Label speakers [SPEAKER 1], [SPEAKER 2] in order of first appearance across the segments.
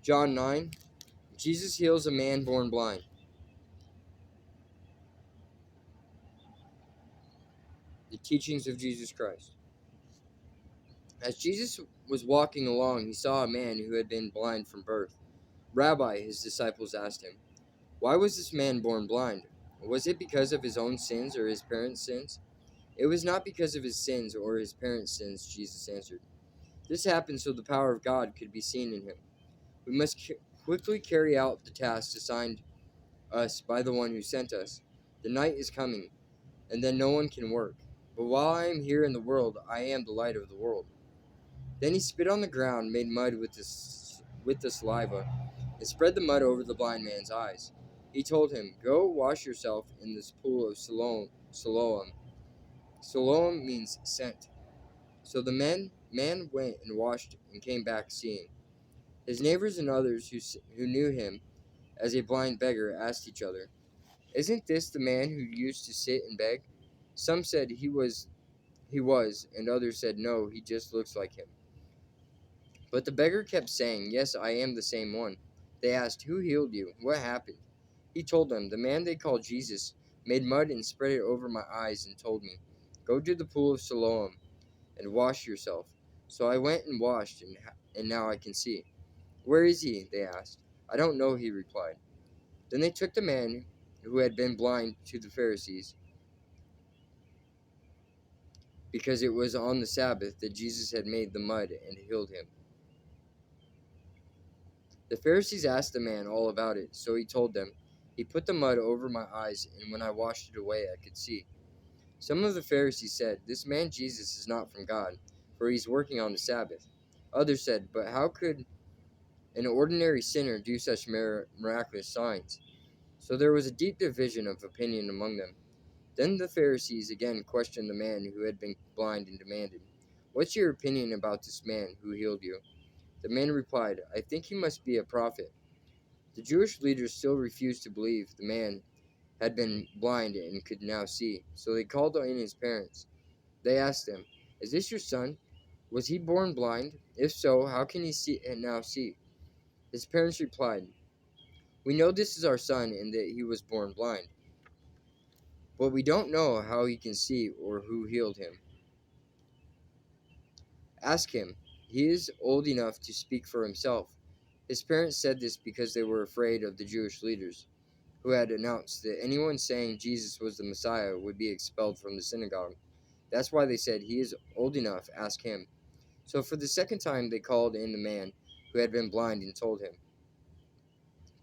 [SPEAKER 1] John 9. Jesus heals a man born blind. The teachings of Jesus Christ. As Jesus was walking along, he saw a man who had been blind from birth. Rabbi, his disciples asked him, why was this man born blind? Was it because of his own sins or his parents' sins? It was not because of his sins or his parents' sins, Jesus answered. This happened so the power of God could be seen in him. We must quickly carry out the task assigned us by the one who sent us. The night is coming, and then no one can work. But while I am here in the world, I am the light of the world. Then he spit on the ground, made mud with the saliva, and spread the mud over the blind man's eyes. He told him, go wash yourself in this pool of Siloam. Siloam means sent. So the man went and washed and came back seeing. His neighbors and others who knew him as a blind beggar asked each other, isn't this the man who used to sit and beg? Some said he was, and others said no, he just looks like him. But the beggar kept saying, yes, I am the same one. They asked, who healed you? What happened? He told them, the man they called Jesus made mud and spread it over my eyes and told me, go to the pool of Siloam and wash yourself. So I went and washed, and now I can see. Where is he? They asked. I don't know, he replied. Then they took the man who had been blind to the Pharisees, because it was on the Sabbath that Jesus had made the mud and healed him. The Pharisees asked the man all about it, so he told them, he put the mud over my eyes, and when I washed it away, I could see. Some of the Pharisees said, this man Jesus is not from God, for he's working on the Sabbath. Others said, but how could an ordinary sinner do such miraculous signs? So there was a deep division of opinion among them. Then the Pharisees again questioned the man who had been blind and demanded, what's your opinion about this man who healed you? The man replied, I think he must be a prophet. The Jewish leaders still refused to believe the man had been blind and could now see, so they called in his parents. They asked him, is this your son? Was he born blind? If so, how can he now see? His parents replied, we know this is our son and that he was born blind, but we don't know how he can see or who healed him. Ask him. He is old enough to speak for himself. His parents said this because they were afraid of the Jewish leaders, who had announced that anyone saying Jesus was the Messiah would be expelled from the synagogue. That's why they said, he is old enough, ask him. So for the second time they called in the man who had been blind and told him,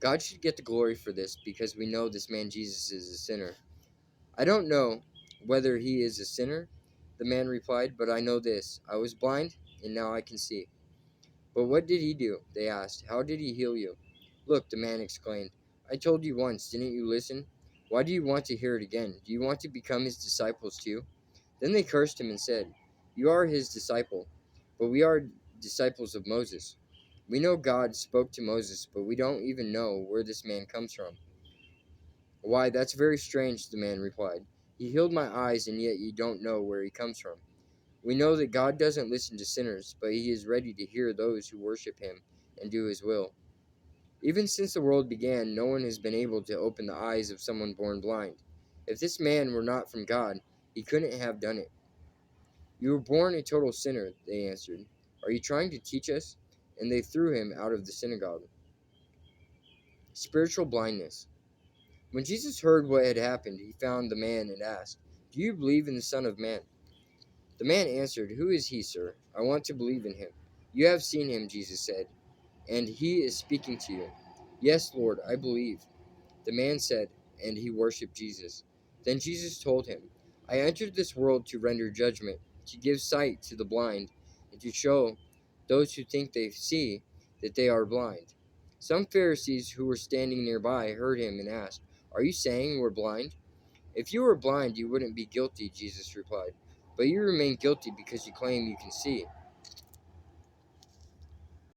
[SPEAKER 1] God should get the glory for this, because we know this man Jesus is a sinner. I don't know whether he is a sinner, the man replied, but I know this, I was blind, and now I can see. But what did he do? They asked. How did he heal you? Look, the man exclaimed, I told you once, didn't you listen? Why do you want to hear it again? Do you want to become his disciples too? Then they cursed him and said, you are his disciple, but we are disciples of Moses. We know God spoke to Moses, but we don't even know where this man comes from. Why, that's very strange, the man replied. He healed my eyes, and yet you don't know where he comes from. We know that God doesn't listen to sinners, but he is ready to hear those who worship him and do his will. Even since the world began, no one has been able to open the eyes of someone born blind. If this man were not from God, he couldn't have done it. You were born a total sinner, they answered. Are you trying to teach us? And they threw him out of the synagogue. Spiritual blindness. When Jesus heard what had happened, he found the man and asked, do you believe in the Son of Man? The man answered, who is he, sir? I want to believe in him. You have seen him, Jesus said, and he is speaking to you. Yes, Lord, I believe. The man said, and he worshipped Jesus. Then Jesus told him, I entered this world to render judgment, to give sight to the blind, and to show those who think they see that they are blind. Some Pharisees who were standing nearby heard him and asked, are you saying we're blind? If you were blind, you wouldn't be guilty, Jesus replied. But you remain guilty because you claim you can see.